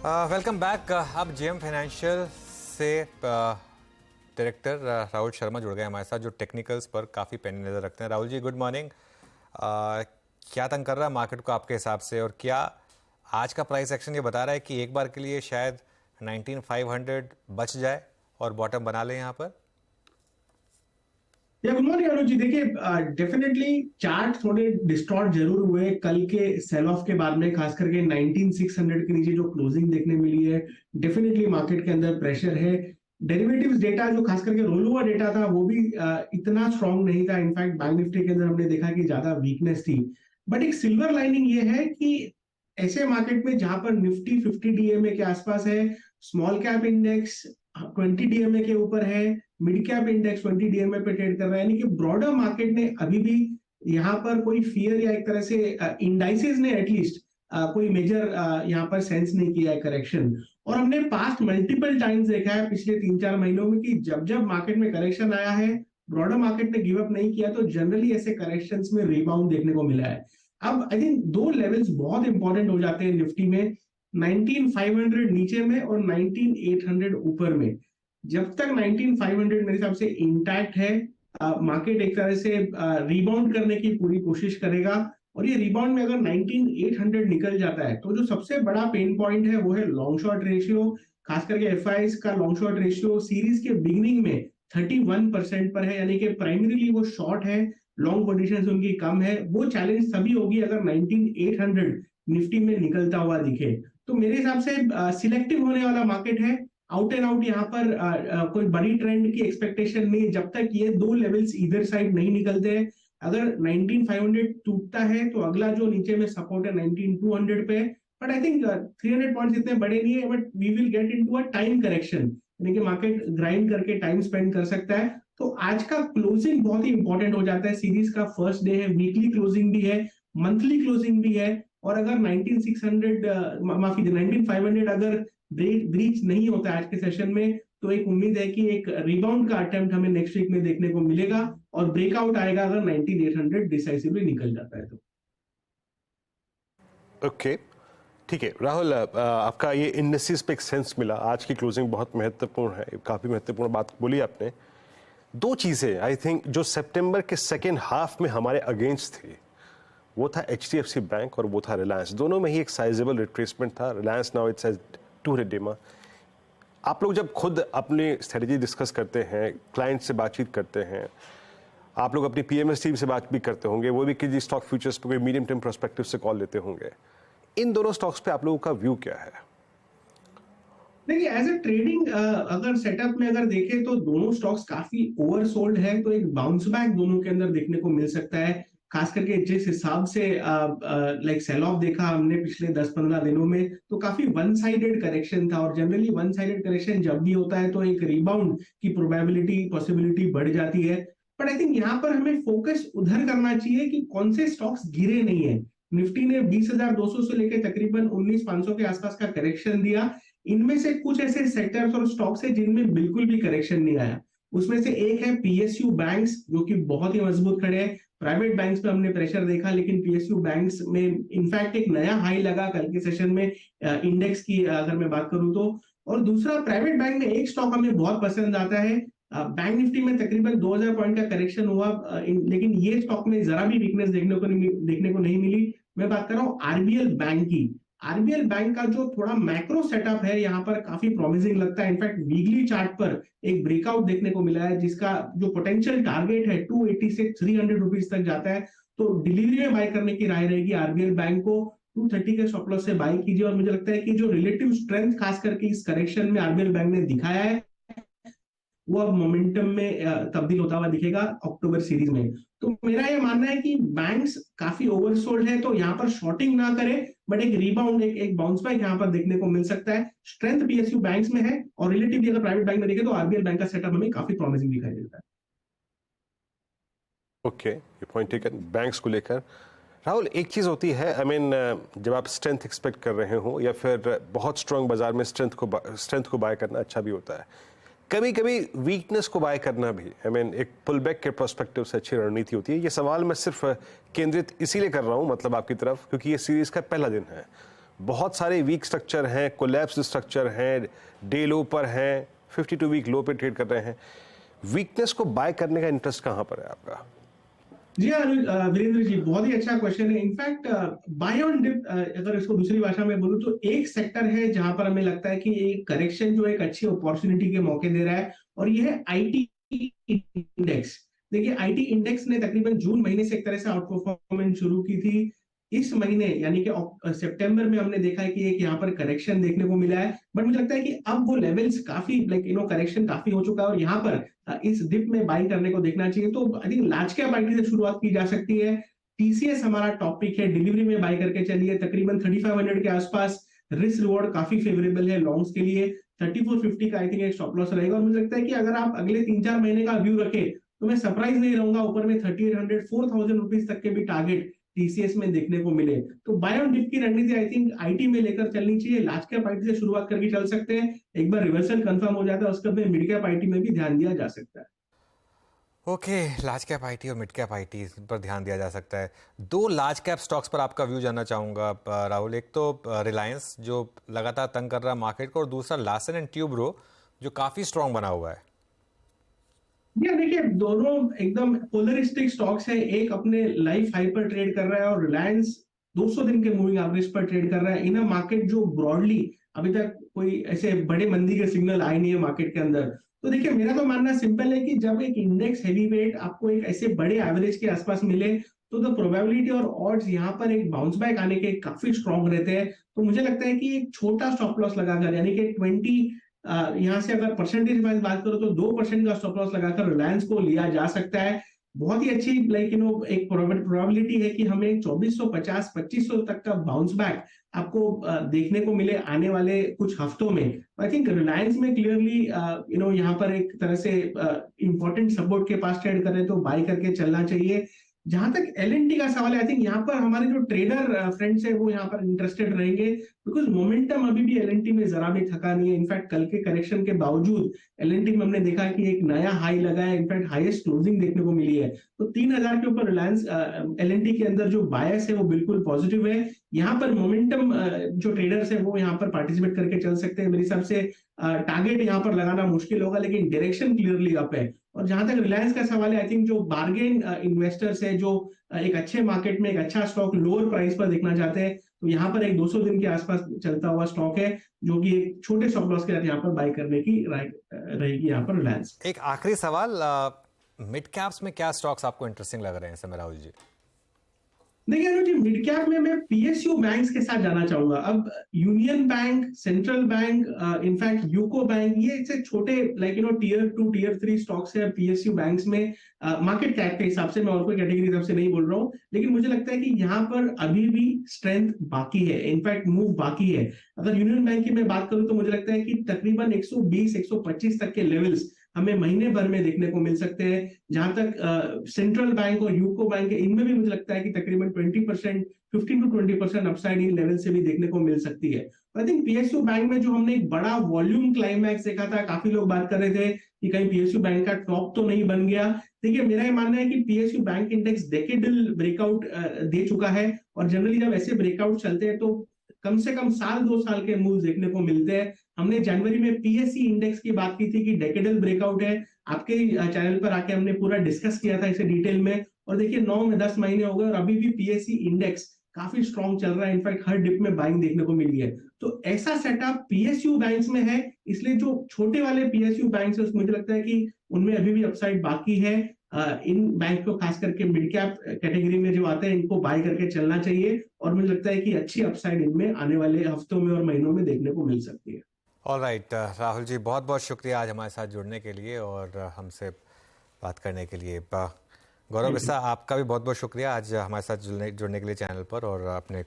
Welcome back. अब JM financial से director Rahul Sharma जुड़ गए हमारे साथ, जो टेक्निकल्स पर काफ़ी पैनी नज़र रखते हैं। Rahul ji, good morning. क्या तंग कर रहा है मार्केट को आपके हिसाब से, और क्या आज का प्राइस एक्शन ये बता रहा है कि एक बार के लिए शायद 19,500 बच जाए और बॉटम बना लें यहाँ पर? गुड मॉर्निंग अनुज जी। देखिए, डेफिनेटली चार्ट थोड़े डिस्टॉर्ट जरूर हुए कल के सेल ऑफ के बाद में, खास करके 19,600 के नीचे जो क्लोजिंग देखने मिली है। डेफिनेटली मार्केट के अंदर प्रेशर है। डेरिवेटिव्स डेटा जो खास करके रोल ओवर डेटा था वो भी इतना स्ट्रांग नहीं था। इनफैक्ट बैंक निफ्टी के अंदर हमने देखा कि ज्यादा वीकनेस थी। बट एक सिल्वर लाइनिंग ये है कि ऐसे मार्केट में जहां पर निफ्टी 50 डीएमए के आसपास है, स्मॉल कैप इंडेक्स 20 डीएमए के ऊपर है, मिड कैप इंडेक्स 20 डीएमए पे ट्रेड कर रहा है, यानी कि ब्रॉडर मार्केट ने अभी भी यहाँ पर कोई फियर या एक तरह से इंडाइसेस ने एटलीस्ट कोई मेजर यहाँ पर सेंस नहीं किया है करेक्शन। और हमने पास्ट मल्टीपल टाइम्स देखा है पिछले 3-4 महीनों में कि जब जब मार्केट में करेक्शन आया है, ब्रॉडर मार्केट ने गिव अप नहीं किया, तो जनरली ऐसे करेक्शंस में रिबाउंड देखने को मिला है। अब आई थिंक दो लेवल्स बहुत इंपॉर्टेंट हो जाते हैं निफ्टी में, 19,500 नीचे में और 19,800 ऊपर में। जब तक 19,500 मेरे हिसाब से इंटैक्ट है, मार्केट एक तरह से रिबाउंड करने की पूरी कोशिश करेगा। और ये रिबाउंड में अगर 19,800 निकल जाता है तो जो सबसे बड़ा पेन पॉइंट है वो है लॉन्ग शॉर्ट रेशियो। खास करके एफआईआईज का लॉन्ग शॉर्ट रेशियो सीरीज के बिगिनिंग में 31% पर है, यानी कि प्राइमरीली वो शॉर्ट है, लॉन्ग पोजीशंस उनकी कम है। वो चैलेंज तभी होगी अगर 19,800 निफ्टी में निकलता हुआ दिखे। तो मेरे हिसाब से सिलेक्टिव होने वाला मार्केट है। आउट एंड आउट यहाँ पर कोई बड़ी ट्रेंड की एक्सपेक्टेशन नहीं, जब तक ये दो लेवल्स इधर साइड नहीं निकलते हैं। अगर 19,500 टूटता है तो अगला जो नीचे में सपोर्ट है 19,200 पे। बट आई थिंक 300 पॉइंट्स इतने बड़े नहीं है, but we will get into a time correction, यानी कि मार्केट ग्राइंड करके टाइम स्पेंड कर सकता है। तो आज का क्लोजिंग बहुत ही इंपॉर्टेंट हो जाता है। सीरीज का फर्स्ट डे है, वीकली क्लोजिंग भी है, मंथली क्लोजिंग भी है। और अगर 19,500 अगर ब्रीच नहीं होता है आज के सेशन में, तो एक उम्मीद है कि एक रिबाउंड का अटेम्प्ट हमें नेक्स्ट वीक में देखने को मिलेगा और ब्रेकआउट आएगा अगर 19,800 डिसाइसिवली निकल जाता है तो। ओके, ठीक है राहुल, आपका ये इंडेक्सेस पे एक सेंस मिला। आज की क्लोजिंग बहुत महत्वपूर्ण है, काफ़ी महत्वपूर्ण बात बोली आपने। दो चीज़ें आई थिंक जो सितंबर के सेकेंड हाफ में हमारे अगेंस्ट थी, वो था HDFC बैंक और वो था रिलायंस। दोनों में ही एक साइजेबल रिट्रेसमेंट था। रिलायंस नाउ इट्स एज 200 डेमा। आप लोग जब खुद अपनी स्ट्रेटजी डिस्कस करते हैं, क्लाइंट से बातचीत करते हैं, आप लोग अपनी PMS टीम से बात भी करते होंगे, वो भी किसी स्टॉक फ्यूचर्स पे कोई मीडियम टर्म पर्सपेक्टिव से कॉल लेते होंगे। इन दोनों स्टॉक्स पे आप लोगों का व्यू क्या है? देखिए, एज ए ट्रेडिंग अगर सेटअप में अगर देखें तो दोनों स्टॉक्स काफी ओवरसोल्ड है, तो एक बाउंस बैक दोनों के अंदर देखने को मिल सकता है। खास करके जिस हिसाब से लाइक सेल ऑफ देखा हमने पिछले 10-15 दिनों में, तो काफी वन साइडेड करेक्शन था। और जनरली वन साइडेड करेक्शन जब भी होता है तो एक रिबाउंड की प्रोबेबिलिटी पॉसिबिलिटी बढ़ जाती है। बट आई थिंक यहाँ पर हमें फोकस उधर करना चाहिए कि कौन से स्टॉक्स गिरे नहीं है। निफ्टी ने 20,200 से लेकर तकरीबन 19,500 के आसपास का करेक्शन दिया। इनमें से कुछ ऐसे सेक्टर्स और स्टॉक्स है जिनमें बिल्कुल भी करेक्शन नहीं आया। उसमें से एक है PSU बैंक्स, जो कि बहुत ही मजबूत खड़े हैं। प्राइवेट बैंक्स पे हमने प्रेशर देखा, लेकिन PSU बैंक्स में इनफैक्ट एक नया हाई लगा कल के सेशन में इंडेक्स की अगर मैं बात करूं तो। और दूसरा, प्राइवेट बैंक में एक स्टॉक हमें बहुत पसंद आता है। बैंक निफ्टी में तकरीबन 2,000 पॉइंट का करेक्शन हुआ, लेकिन ये स्टॉक में जरा भी वीकनेस देखने को नहीं मिली। मैं बात कर रहा हूँ RBL बैंक की। RBL बैंक का जो थोड़ा मैक्रो सेटअप है यहाँ पर काफी प्रॉमिसिंग लगता है। इनफैक्ट वीकली चार्ट पर एक ब्रेकआउट देखने को मिला है, जिसका जो पोटेंशियल टारगेट है 280 से 300 रुपीज तक जाता है। तो डिलीवरी में बाय करने की राय रहेगी। RBL बैंक को 230 के स्टॉप लॉस से बाय कीजिए। और मुझे लगता है कि जो रिलेटिव स्ट्रेंथ खास करके इस करेक्शन में RBL बैंक ने दिखाया है, वो अब मोमेंटम में तब्दील होता हुआ दिखेगा अक्टूबर सीरीज में। तो मेरा ये मानना है कि बैंक्स काफी ओवरसोल्ड है, तो यहाँ पर शॉर्टिंग ना करें, बट एक रिबाउंड, एक बाउंस बैक यहाँ पर देखने को मिल सकता है। स्ट्रेंथ PSU बैंक्स में है, और रिलेटिवली अगर प्राइवेट बैंक में देखें तो RBL बैंक का सेटअप हमें काफी प्रॉमिसिंग दिखाई देता है। ओके, ये पॉइंट ठीक है बैंक्स को लेकर। राहुल, एक चीज़ होती है, आई मीन जब आप स्ट्रेंथ एक्सपेक्ट कर रहे हो या फिर बहुत स्ट्रांग बाजार में स्ट्रेंथ को बाय करना अच्छा भी होता है। कभी कभी वीकनेस को बाय करना भी, आई मीन एक पुल बैक के पर्सपेक्टिव से अच्छी रणनीति होती है। ये सवाल मैं सिर्फ केंद्रित इसीलिए कर रहा हूँ, मतलब आपकी तरफ, क्योंकि ये सीरीज का पहला दिन है। बहुत सारे वीक स्ट्रक्चर हैं, कोलैप्स स्ट्रक्चर हैं, डे लो पर हैं, 52 वीक लो पे ट्रेड कर रहे हैं। वीकनेस को बाय करने का इंटरेस्ट कहां पर है आपका? जी हाँ वीरेंद्र जी, बहुत ही अच्छा क्वेश्चन है। इनफैक्ट बाय ऑन डिप, अगर इसको दूसरी भाषा में बोलूं तो एक सेक्टर है जहां पर हमें लगता है कि एक करेक्शन जो एक अच्छी अपॉर्चुनिटी के मौके दे रहा है, और ये है आईटी इंडेक्स। देखिए, आईटी इंडेक्स ने तकरीबन जून महीने से एक तरह से आउट परफॉर्मेंस शुरू की थी। इस महीने यानी कि सितंबर में हमने देखा है कि एक यहाँ पर करेक्शन देखने को मिला है, बट मुझे लगता है कि अब वो लेवल्स काफी करेक्शन काफी हो चुका है, और यहाँ पर इस डिप में बाइंग करने को देखना चाहिए। तो I think large cap IT से शुरुआत की जा सकती है। टीसीएस हमारा टॉपिक है, डिलीवरी में बाई करके चलिए, तकरीबन 3500 के आसपास रिस्क रिवॉर्ड काफी फेवरेबल है लॉन्ग्स के लिए। 3450 का आई थिंक एक स्टॉप लॉस रहेगा, और मुझे लगता है कि अगर आप अगले 3-4 महीने का व्यू रखें तो मैं सरप्राइज नहीं रहूंगा ऊपर में 3800 4000 रुपीज तक के भी टारगेट टीसीएस में देखने को मिले। तो बाय ऑन डिप की रणनीति आई थिंक आईटी में लेकर चलनी चाहिए। लार्ज कैप आईटी से शुरुआत करके चल सकते हैं, एक बार रिवर्सल कंफर्म हो जाता है उसके बाद मिड कैप आईटी में भी ध्यान दिया जा सकता है। ओके, लार्ज कैप आईटी और मिड कैप आईटी पर ध्यान दिया जा सकता है। दो लार्ज कैप स्टॉक्स पर आपका व्यू जानना चाहूंगा राहुल। एक तो रिलायंस जो लगातार तंग कर रहा है मार्केट को, और दूसरा लार्सन एंड ट्यूब्रो जो काफी स्ट्रांग बना हुआ है। ये देखिए, दोनों एकदम पोलरिस्टिक स्टॉक्स है। एक अपने लाइफ हाई पर ट्रेड कर रहा है, और रिलायंस 200 दिन के मूविंग एवरेज पर ट्रेड कर रहा है इन अ मार्केट जो ब्रॉडली अभी तक कोई ऐसे बड़े मंदी के सिग्नल आए नहीं है मार्केट के अंदर। तो देखिए, मेरा तो मानना सिंपल है कि जब एक इंडेक्स हैवी वेट आपको एक ऐसे बड़े एवरेज के आसपास मिले, तो द प्रोबेबिलिटी और ऑड्स यहाँ पर एक बाउंस बैक आने के काफी स्ट्रॉन्ग रहते हैं। तो मुझे लगता है कि एक छोटा स्टॉप लॉस लगाकर, यानी कि 20 यहाँ से अगर परसेंटेज वाइज बात करो तो 2% का स्टॉप लॉस लगाकर रिलायंस को लिया जा सकता है। बहुत ही अच्छी एक प्रोबेबिलिटी है कि हमें 2450 2500 तक का बाउंस बैक आपको देखने को मिले आने वाले कुछ हफ्तों में। आई थिंक रिलायंस में क्लियरली यहाँ पर एक तरह से इंपॉर्टेंट सपोर्ट के पास ट्रेड करें तो बाय करके चलना चाहिए। जहां तक एलएनटी का सवाल है, आई थिंक यहाँ पर हमारे जो ट्रेडर फ्रेंड्स है वो यहाँ पर इंटरेस्टेड रहेंगे, बिकॉज मोमेंटम अभी भी एलएनटी में जरा भी थका नहीं है। इनफैक्ट कल के करेक्शन के बावजूद एलएनटी में हमने देखा कि एक नया हाई लगा है, इनफैक्ट हाईएस्ट क्लोजिंग देखने को मिली है। तो 3000 के ऊपर रिलायंस एलएनटी के अंदर जो बायस है वो बिल्कुल पॉजिटिव है। यहाँ पर मोमेंटम जो ट्रेडर्स है वो यहाँ पर पार्टिसिपेट करके चल सकते हैं। मेरे हिसाब से टारगेट यहाँ पर लगाना मुश्किल होगा, लेकिन डायरेक्शन क्लियरली अप है। और जहां तक रिलायंस का सवाल है, आई थिंक जो बार्गेन इन्वेस्टर्स है, जो एक अच्छे मार्केट में एक अच्छा स्टॉक लोअर प्राइस पर देखना चाहते हैं, तो यहाँ पर एक 200 दिन के आसपास चलता हुआ स्टॉक है जो कि एक छोटे स्टॉप लॉस के साथ यहाँ पर बाय करने की रहेगी यहाँ पर रिलायंस। एक आखिरी सवाल, मिड कैप्स में क्या स्टॉक्स आपको इंटरेस्टिंग लग रहे हैं समय राहुल जी? देखिए अनुज जी, मिड कैप में मैं पीएसयू बैंक्स के साथ जाना चाहूंगा। अब union bank, central bank, in fact UCO bank, ये ऐसे छोटे टियर 2 टियर 3 स्टॉक्स है पीएसयू बैंक्स में। मार्केट कैप के हिसाब से, मैं और कोई कैटेगरी हिसाब से नहीं बोल रहा हूँ, लेकिन मुझे लगता है कि यहाँ पर अभी भी स्ट्रेंथ बाकी है, इनफैक्ट मूव बाकी है। अगर यूनियन बैंक की मैं बात करूं तो मुझे लगता है कि तकरीबन 120 125 तक के लेवल्स हमें महीने भर में देखने को मिल सकते हैं। जहां तक सेंट्रल बैंक और यूको बैंक है, इनमें भी मुझे लगता है कि तकरीबन 20% 15 to 20% अपसाइड इन लेवल से भी देखने को मिल सकती है। आई थिंक पीएसयू बैंक में जो हमने एक बड़ा वॉल्यूम क्लाइमैक्स देखा था, काफी लोग बात कर रहे थे कि कहीं पीएसयू बैंक का टॉप तो नहीं बन गया। देखिए, मेरा ये मानना है कि PSU bank index decadal breakout दे चुका है, और जनरली जब ऐसे ब्रेकआउट चलते हैं तो कम से कम 1-2 साल के मूव देखने को मिलते हैं। हमने जनवरी में पीएससी इंडेक्स की बात की थी कि डेकेडल ब्रेकआउट है, आपके चैनल पर आके हमने पूरा डिस्कस किया था इसे डिटेल में, और देखिए 9 में 10 महीने हो गए और अभी भी पीएससी इंडेक्स काफी स्ट्रॉन्ग चल रहा है। इनफैक्ट हर डिप में बाइंग देखने को मिली है। तो ऐसा सेटअप पीएसयू बैंक्स में है, इसलिए जो छोटे वाले पीएसयू बैंक्स है मुझे लगता है कि उनमें अभी भी अपसाइड बाकी है। इन बैंक को खास करके मिड कैप कैटेगरी में जो आते हैं इनको बाय करके चलना चाहिए, और मुझे लगता है कि अच्छी अपसाइड इनमें आने वाले हफ्तों में और महीनों में देखने को मिल सकती है। ऑलराइट राहुल जी, बहुत बहुत शुक्रिया आज हमारे साथ जुड़ने के लिए और हमसे बात करने के लिए। गौरव बिस्सा, आपका भी बहुत बहुत शुक्रिया आज हमारे साथ जुड़ने के लिए चैनल पर, और अपने